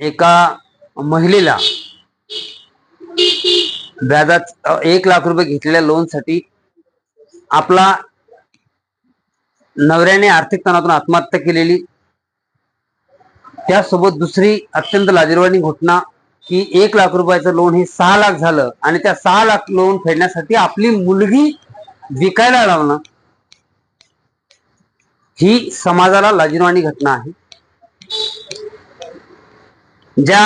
एका महिलेला व्याजात 1,00,000 रुपये घेतलेल्या लोनसाठी आपला नवऱ्याने आर्थिक तणावातून आत्महत्या केलेली। त्यासोबत दुसरी अत्यंत लाजिरवाणी घटना की 1,00,000 रुपयाचं लोन हे 6,00,000 झालं आणि त्या 6,00,000 लोन फेडण्यासाठी आपली मुलगी विकायला लावणं ही समाजाला लाजिरवाणी घटना आहे। ज्या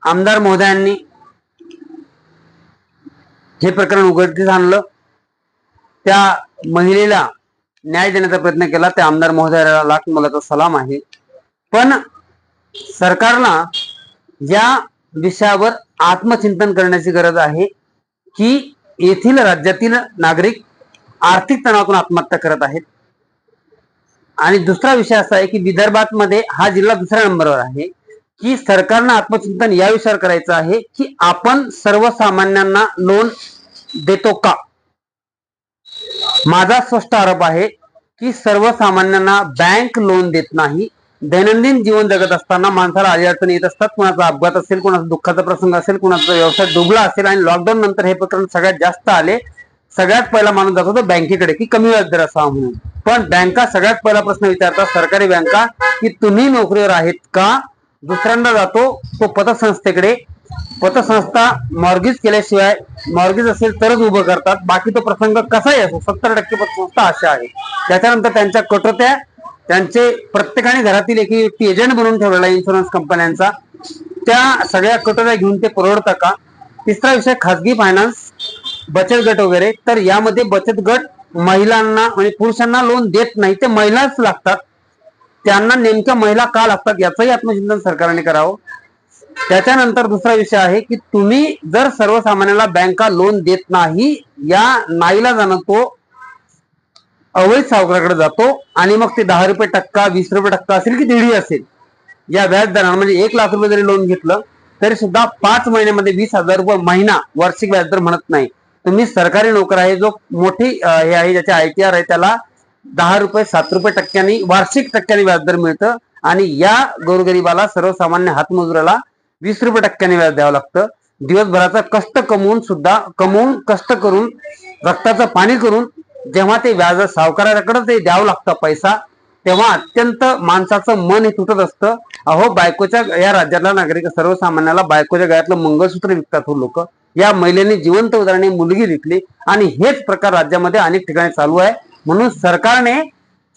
आमदार महोदयांनी हे प्रकरण उघडकीस आणलं त्या महिलेला न्याय देण्याचा प्रयत्न केला, त्या आमदार महोदयाला लाख मोलाचा सलाम आहे। पण सरकारला या विषयावर आत्मचिंतन करण्याची गरज आहे की येथील राज्यातील नागरिक आर्थिक तणावातून आत्महत्या करत आहेत। आणि दुसरा विषय असा आहे की विदर्भात मध्ये हा जिल्हा दुसऱ्या नंबरवर आहे की सरकारनं आत्मचिंतन या विषयावर करायचं आहे की आपण सर्वसामान्यांना लोन देतो का। माझा स्पष्ट आरोप आहे की सर्वसामान्यांना बँक लोन देत नाही। दैनंदिन जीवन जगत असताना माणसाला अडचणी येत असतात, कोणाचा अपघात असेल, कोणाचा दुःखाचा प्रसंग असेल, कोणाचा व्यवसाय डुबला असेल आणि लॉकडाऊन नंतर हे प्रकरण सगळ्यात जास्त आले। सगळ्यात पहिला माणूस जातो तो बँकेकडे की कमी व्याजदर असावा म्हणून। पण बँका सगळ्यात पहिला प्रश्न विचारतात, सरकारी बँका, की तुम्ही नोकरीवर आहेत का। दुसऱ्यांदा जातो तो पतसंस्थेकडे, पतसंस्था मॉर्गेज केल्याशिवाय, मॉर्गेज असेल तरच उभं करतात, बाकी तो प्रसंग कसाही असो। 70% पतसंस्था अशा आहेत। त्याच्यानंतर त्यांच्या कटोत्या, त्यांचे प्रत्येकाने घरातील एक व्यक्ती एजंट बनवून ठेवलेला इन्शुरन्स कंपन्यांचा, त्या सगळ्या कटोत्या घेऊन ते परवडतं का। तिसरा विषय खाजगी फायनान्स, बचत गट वगैरे, तर यामध्ये बचत गट महिलांना म्हणजे पुरुषांना लोन देत नाही, ते महिलाच लागतात। त्यांना नेमक्या महिला का लागतात याचंही आत्मचिंतन सरकारने करावं। त्याच्यानंतर दुसरा विषय आहे की तुम्ही जर सर्वसामान्यांना बँका लोन देत नाही, या नाईलाजानं तो अवैध सावकाराकडे जातो आणि मग ते 10 रुपये टक्का, 20 रुपये टक्का असेल की दीड असेल या व्याजदरानं, म्हणजे 1,00,000 रुपये जरी लोन घेतलं तरी सुद्धा 5 महिन्यामध्ये 20,000 रुपये महिना वार्षिक व्याजदर म्हणत नाही। तुम्ही सरकारी नोकर आहे, जो मोठी हे आहे, ज्याच्या ITR आहे, त्याला 10 रुपये 7 रुपये टक्क्यांनी वार्षिक टक्क्यांनी व्याजदर मिळतं आणि या गोरगरिबाला सर्वसामान्य हातमजुराला 20 रुपये टक्क्यांनी व्याज द्यावं लागतं। दिवसभराचा कष्ट कमवून कष्ट करून रक्ताचं पाणी करून जेव्हा ते व्याज सावकाराकडे ते द्यावं लागतं पैसा, तेव्हा अत्यंत माणसाचं मन हे तुटत असतं। अहो, बायकोच्या, या राज्यातला नागरिक सर्वसामान्याला बायकोच्या गळ्यातलं मंगळसूत्र विकतात हो लोक। या महिलेने जिवंत उदाहरणे मुलगी विकली आणि हेच प्रकार राज्यामध्ये अनेक ठिकाणी चालू आहे। म्हणून सरकारने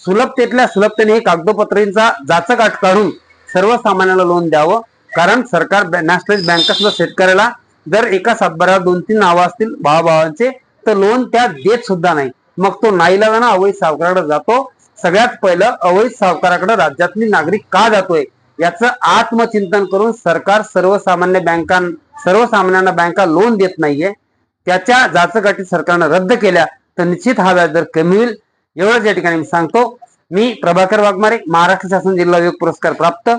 सुलभतेतल्या सुलभतेने कागदोपत्रींचा जाचकाट काढून सर्वसामान्याला लोन द्यावं। कारण सरकार, नॅशनलाइज बँका सुद्धा शेतकऱ्याला जर एका सातबाऱ्यावर 2-3 नावं असतील भावाभावांचे तर लोन त्या देत सुद्धा नाही। मग तो नाईलाजानं अवैध सावकाराकडे जातो। सगळ्यात पहिलं अवैध सावकाराकडे राज्यातली नागरिक का जातोय याचं आत्मचिंतन करून सरकार सर्वसामान्यांना बँका लोन देत नाहीये, त्याच्या जाचकाठी सरकारनं रद्द केल्या तर निश्चित हा व्याजदर कमी होईल। एवढंच या ठिकाणी मी सांगतो। मी प्रभाकर वाघमारे, महाराष्ट्र शासन जिल्हा योग पुरस्कार प्राप्त